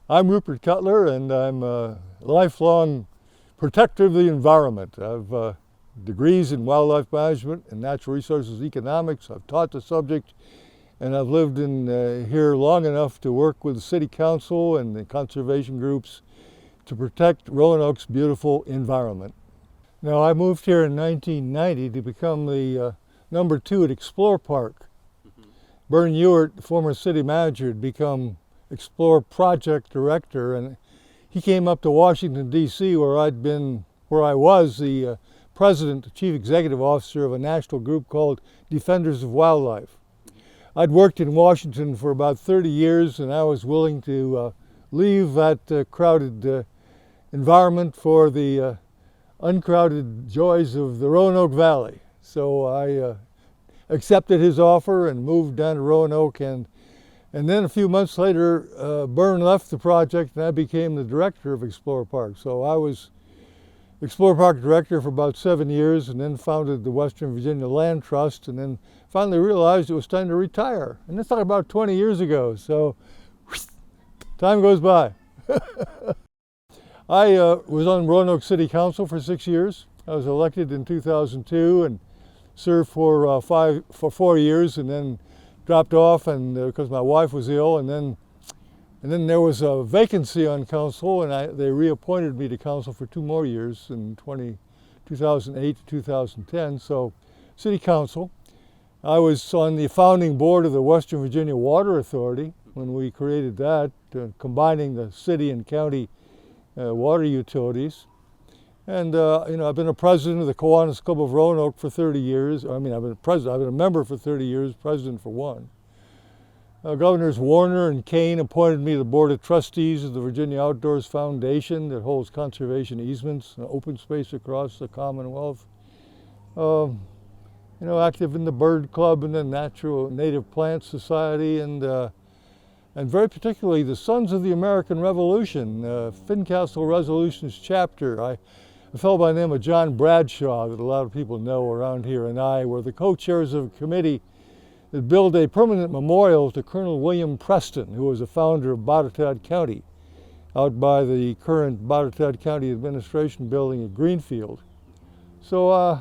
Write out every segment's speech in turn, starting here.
I'm Rupert Cutler, and I'm a lifelong protector of the environment. I've degrees in wildlife management and natural resources economics. I've taught the subject, and I've lived in here long enough to work with the city council and the conservation groups to protect Roanoke's beautiful environment. Now, I moved here in 1990 to become the number 2 at Explore Park. Bern Ewart, the former city manager, had become Explore project director, and he came up to Washington, D.C., where I was the president, chief executive officer of a national group called Defenders of Wildlife. I'd worked in Washington for about 30 years, and I was willing to leave that crowded environment for the uncrowded joys of the Roanoke Valley. So I accepted his offer and moved down to Roanoke, and then a few months later, Bern left the project and I became the director of Explore Park. So I was Explore Park director for about 7 years, and then founded the Western Virginia Land Trust, and then finally realized it was time to retire. And that's about 20 years ago, so time goes by. I was on Roanoke City Council for 6 years. I was elected in 2002 and served for 4 years, and then dropped off, and because my wife was ill, and then there was a vacancy on council, and they reappointed me to council for 2 more years in 2008 to 2010. So, city council. I was on the founding board of the Western Virginia Water Authority when we created that, combining the city and county water utilities. And I've been a president of the Kiwanis Club of Roanoke for 30 years. I've been a member for 30 years, president for 1. Governors Warner and Kane appointed me to the Board of Trustees of the Virginia Outdoors Foundation that holds conservation easements and open space across the Commonwealth. Active in the Bird Club and the Native Plant Society, and very particularly the Sons of the American Revolution, Fincastle Resolutions chapter. A fellow by the name of John Bradshaw, that a lot of people know around here, and I were the co-chairs of a committee that built a permanent memorial to Colonel William Preston, who was a founder of Botetourt County, out by the current Botetourt County Administration building at Greenfield. So,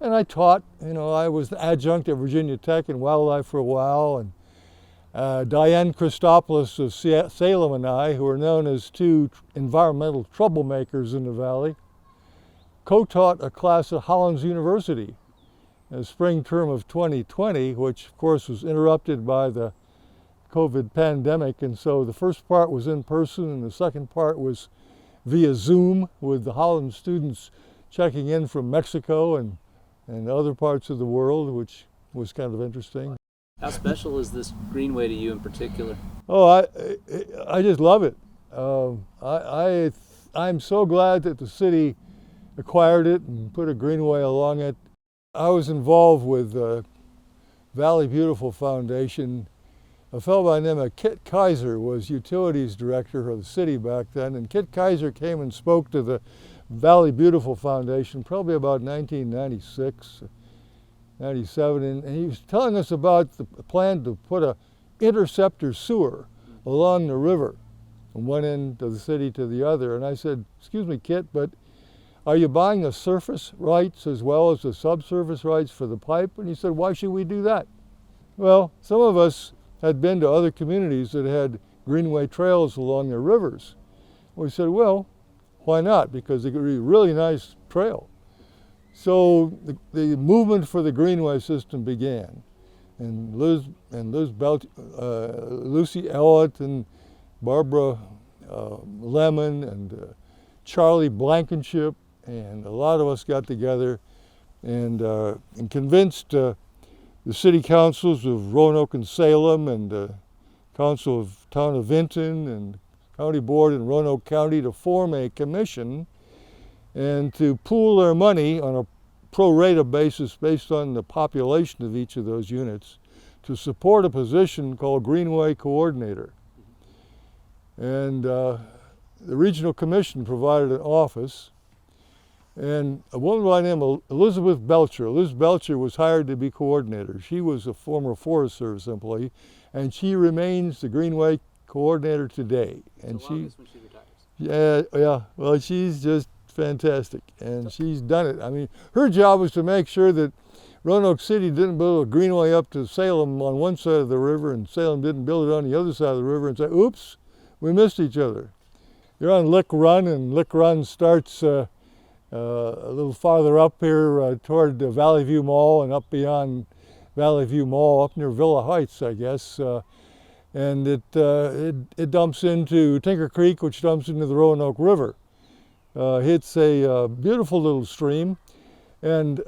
and I taught, I was the adjunct at Virginia Tech in wildlife for a while, and Diane Christopoulos of Salem and I, who are known as 2 environmental troublemakers in the valley, co-taught a class at Hollins University in the spring term of 2020, which of course was interrupted by the COVID pandemic. And so the first part was in person and the second part was via Zoom, with the Hollins students checking in from Mexico and other parts of the world, which was kind of interesting. How special is this greenway to you in particular? Oh, I just love it. I'm so glad that the city acquired it and put a greenway along it. I was involved with Valley Beautiful Foundation. A fellow by the name of Kit Kaiser was utilities director of the city back then, and Kit Kaiser came and spoke to the Valley Beautiful Foundation probably about 1996, 97, and he was telling us about the plan to put a interceptor sewer along the river from one end of the city to the other. And I said, "Excuse me, Kit, but are you buying the surface rights as well as the subsurface rights for the pipe?" And he said, "Why should we do that?" Well, some of us had been to other communities that had greenway trails along their rivers. We said, well, why not? Because it could be a really nice trail. So the movement for the greenway system began. And Lucy Ellett and Barbara Lemon and Charlie Blankenship, and a lot of us got together and convinced the city councils of Roanoke and Salem and the council of town of Vinton and county board in Roanoke County to form a commission and to pool their money on a pro rata basis based on the population of each of those units to support a position called Greenway Coordinator. And the regional commission provided an office, and a woman by the name of Elizabeth Belcher. Liz Belcher was hired to be coordinator. She was a former Forest Service employee, and she remains the Greenway coordinator today. And so long as when she retires. Yeah. Well, she's just fantastic, and she's done it. I mean, her job was to make sure that Roanoke City didn't build a greenway up to Salem on one side of the river, and Salem didn't build it on the other side of the river, and say, "Oops, we missed each other." You're on Lick Run, and Lick Run starts a little farther up here toward the Valley View Mall, and up beyond Valley View Mall, up near Villa Heights, I guess. And it dumps into Tinker Creek, which dumps into the Roanoke River. It's a beautiful little stream, and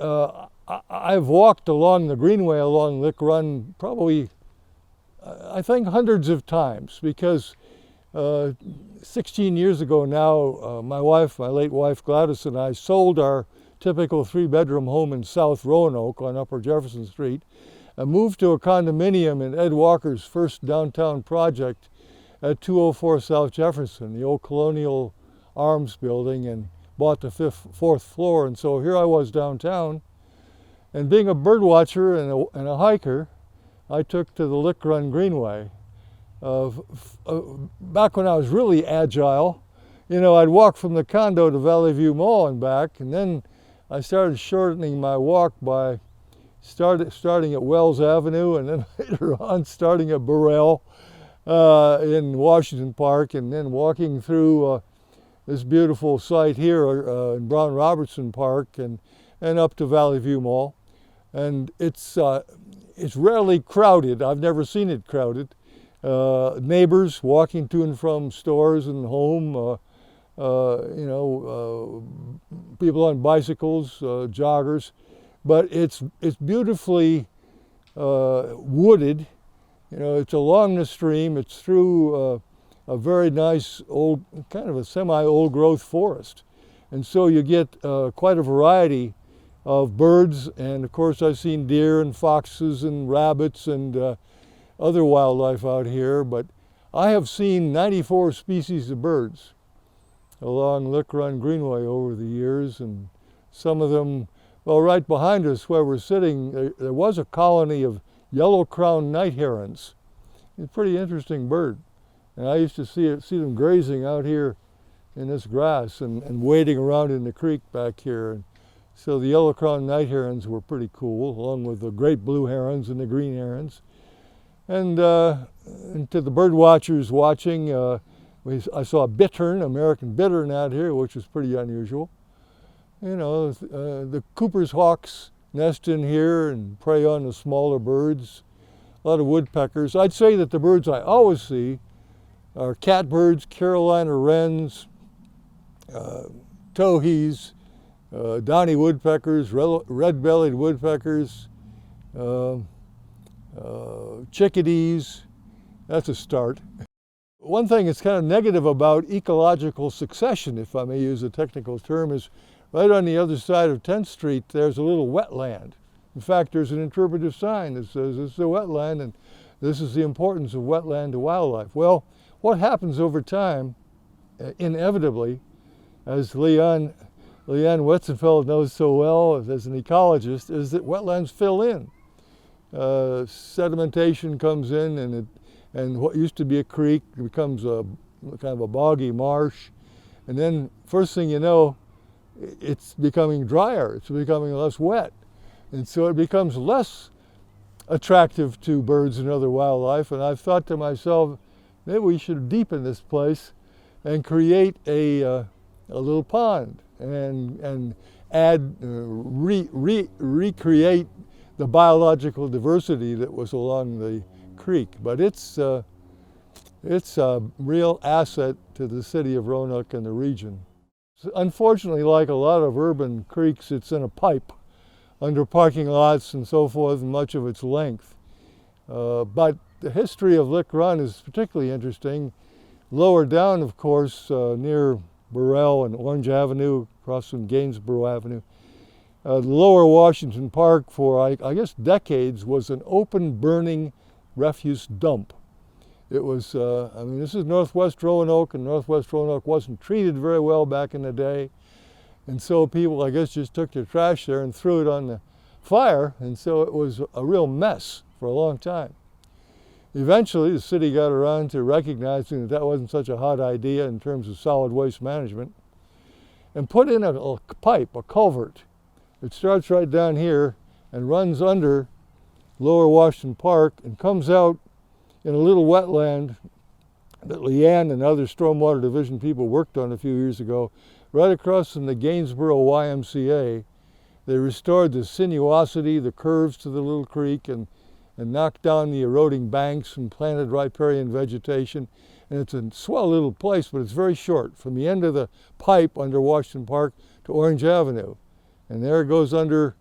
I've walked along the greenway along Lick Run probably, I think, hundreds of times, because 16 years ago now, my late wife Gladys, and I sold our typical 3-bedroom home in South Roanoke on Upper Jefferson Street, and moved to a condominium in Ed Walker's first downtown project at 204 South Jefferson, the old Colonial Arms building, and bought the fourth floor. And so here I was downtown, and being a bird watcher and a hiker, I took to the Lick Run Greenway. Back when I was really agile, I'd walk from the condo to Valley View Mall and back, and then I started shortening my walk by starting at Wells Avenue, and then later on starting at Burrell in Washington Park, and then walking through this beautiful site here in Brown Robertson Park, and up to Valley View Mall. And it's rarely crowded. I've never seen it crowded. Neighbors walking to and from stores and home, people on bicycles, joggers. But it's beautifully wooded. It's along the stream. It's through a very nice old, kind of a semi-old growth forest. And so you get quite a variety of birds. And of course I've seen deer and foxes and rabbits and other wildlife out here. But I have seen 94 species of birds along Lick Run Greenway over the years. And some of them, well, right behind us where we're sitting, there was a colony of yellow-crowned night herons. It's a pretty interesting bird. And I used to see them grazing out here in this grass and wading around in the creek back here. And so the yellow-crowned night herons were pretty cool, along with the great blue herons and the green herons. And to the bird watchers watching, I saw a bittern, American bittern out here, which was pretty unusual. The Cooper's hawks nest in here and prey on the smaller birds. A lot of woodpeckers. I'd say that the birds I always see are catbirds, Carolina wrens, towhees, downy woodpeckers, red-bellied woodpeckers, chickadees. That's a start. One thing that's kind of negative about ecological succession, if I may use a technical term, is right on the other side of 10th Street, there's a little wetland. In fact, there's an interpretive sign that says this is a wetland and this is the importance of wetland to wildlife. Well, what happens over time, inevitably, as Leon Wetzenfeld knows so well as an ecologist, is that wetlands fill in. Sedimentation comes in, and what used to be a creek becomes a kind of a boggy marsh. And then first thing you know, it's becoming drier, it's becoming less wet. And so it becomes less attractive to birds and other wildlife. And I've thought to myself, maybe we should deepen this place and create a little pond and add, recreate the biological diversity that was along the creek. But it's a real asset to the city of Roanoke and the region. Unfortunately, like a lot of urban creeks, it's in a pipe under parking lots and so forth, and much of its length. But the history of Lick Run is particularly interesting. Lower down, of course, near Burrell and Orange Avenue, across from Gainsborough Avenue, Lower Washington Park for, I guess, decades was an open burning refuse dump. It was, this is Northwest Roanoke, and Northwest Roanoke wasn't treated very well back in the day. And so people, I guess, just took their trash there and threw it on the fire, and so it was a real mess for a long time. Eventually, the city got around to recognizing that that wasn't such a hot idea in terms of solid waste management, and put in a pipe, a culvert. It starts right down here and runs under Lower Washington Park and comes out in a little wetland that Leanne and other Stormwater Division people worked on a few years ago, right across from the Gainsboro YMCA. They restored the sinuosity, the curves to the little creek, and knocked down the eroding banks and planted riparian vegetation. And it's a swell little place, but it's very short, from the end of the pipe under Washington Park to Orange Avenue. And there it goes under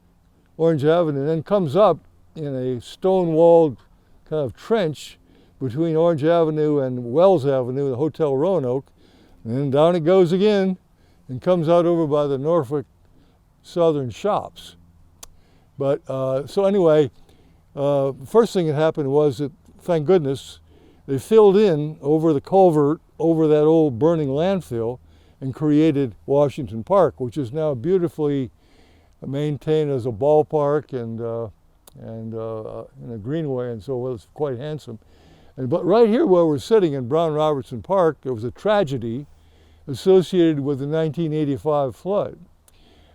Orange Avenue and then comes up in a stone-walled kind of trench between Orange Avenue and Wells Avenue, the Hotel Roanoke. And then down it goes again and comes out over by the Norfolk Southern Shops. But so anyway, first thing that happened was that, thank goodness, they filled in over the culvert over that old burning landfill and created Washington Park, which is now beautifully maintained as a ballpark and a greenway, and so it's quite handsome. But right here where we're sitting in Brown Robertson Park, there was a tragedy associated with the 1985 flood.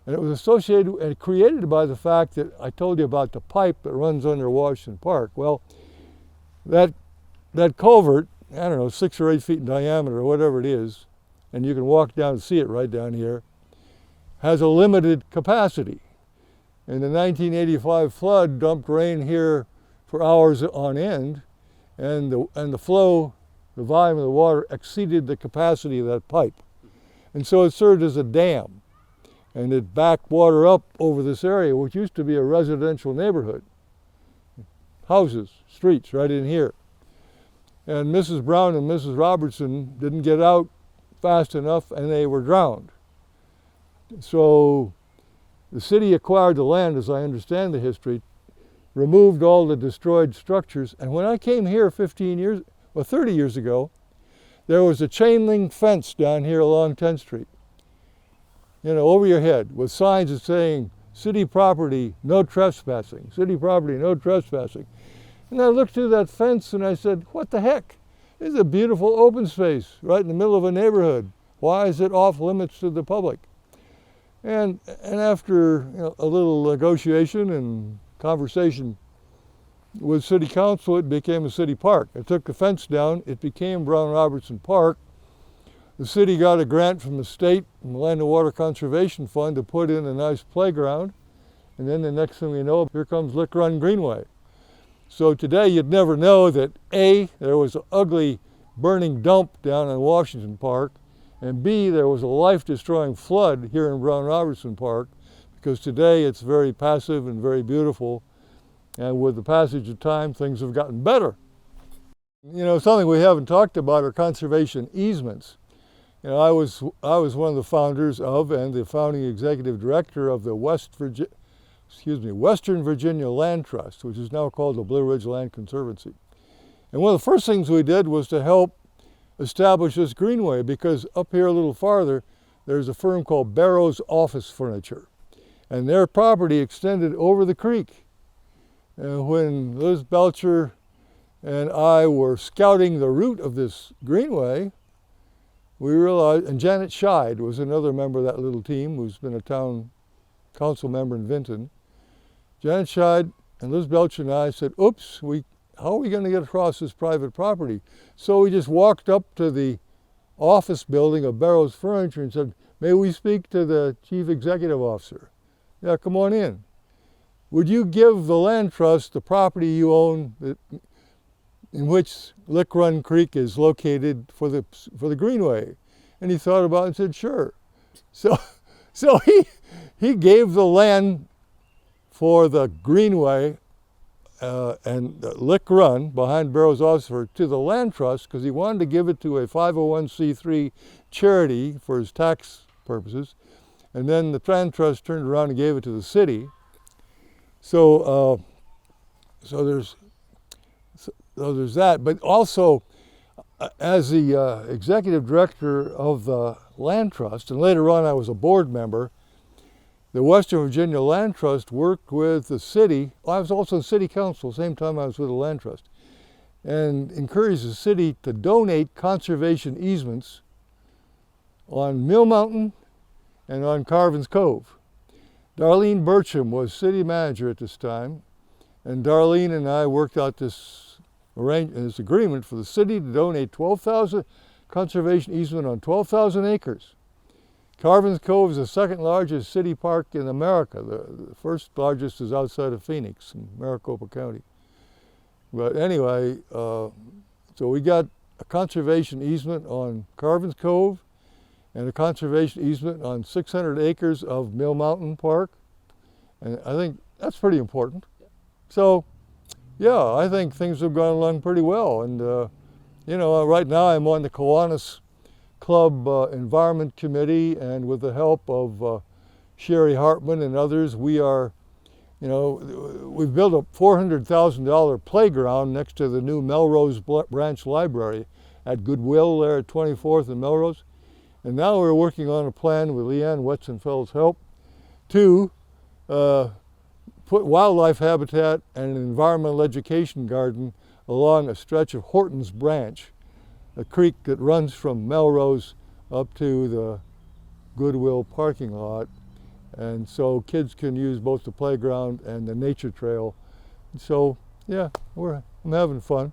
And it was associated and created by the fact that I told you about the pipe that runs under Washington Park. Well, that culvert, I don't know, 6 or 8 feet in diameter or whatever it is, and you can walk down and see it right down here, has a limited capacity. And the 1985 flood dumped rain here for hours on end, and the flow, the volume of the water exceeded the capacity of that pipe. And so it served as a dam, and it backed water up over this area, which used to be a residential neighborhood. Houses, streets right in here. And Mrs. Brown and Mrs. Robertson didn't get out fast enough, and they were drowned. So the city acquired the land, as I understand the history, removed all the destroyed structures, and when I came here 30 years ago, there was a chain link fence down here along 10th Street, you know, over your head, with signs that saying, city property, no trespassing, city property, no trespassing. And I looked through that fence and I said, what the heck? This is a beautiful open space right in the middle of a neighborhood. Why is it off limits to the public? And after a little negotiation and conversation with City Council, it became a city park. I took the fence down, it became Brown Robertson Park. The city got a grant from the state and the Land and Water Conservation Fund to put in a nice playground. And then the next thing we know, here comes Lick Run Greenway. So today you'd never know that A, there was an ugly burning dump down in Washington Park, and B, there was a life-destroying flood here in Brown Robertson Park, because today it's very passive and very beautiful, and with the passage of time things have gotten better. You know, something we haven't talked about are conservation easements. You know, I was one of the founders of and the founding executive director of the Western Virginia Land Trust, which is now called the Blue Ridge Land Conservancy. And one of the first things we did was to help establish this greenway, because up here a little farther there's a firm called Barrow's Office Furniture, and their property extended over the creek. And when Liz Belcher and I were scouting the route of this greenway, we realized, and Janet Scheid was another member of that little team who's been a town council member in Vinton. Janet Scheid and Liz Belcher and I said, oops, how are we going to get across this private property? So we just walked up to the office building of Barrow's Furniture and said, may we speak to the chief executive officer? Yeah, come on in. Would you give the land trust the property you own in which Lick Run Creek is located for the greenway? And he thought about it and said, sure. So he gave the land for the greenway and Lick Run behind Barrow's Office to the land trust, because he wanted to give it to a 501c3 charity for his tax purposes. And then the land trust turned around and gave it to the city. So there's that. But also, as the executive director of the land trust, and later on I was a board member, the Western Virginia Land Trust worked with the city. I was also in city council, same time I was with the land trust. and encouraged the city to donate conservation easements on Mill Mountain and on Carvin's Cove. Darlene Burcham was city manager at this time, and Darlene and I worked out this agreement for the city to donate 12,000 conservation easement on 12,000 acres. Carvin's Cove is the second largest city park in America. The first largest is outside of Phoenix in Maricopa County. But anyway, so we got a conservation easement on Carvin's Cove and a conservation easement on 600 acres of Mill Mountain Park. And I think that's pretty important. So, yeah, I think things have gone along pretty well. And, you know, right now I'm on the Kiwanis Club Environment Committee, and with the help of Sherry Hartman and others, we are, you know, we've built a $400,000 playground next to the new Melrose Branch Library at Goodwill there at 24th and Melrose. And now we're working on a plan with Leanne Wetzenfeld's help to put wildlife habitat and an environmental education garden along a stretch of Horton's Branch, a creek that runs from Melrose up to the Goodwill parking lot. And so kids can use both the playground and the nature trail. So yeah, I'm having fun.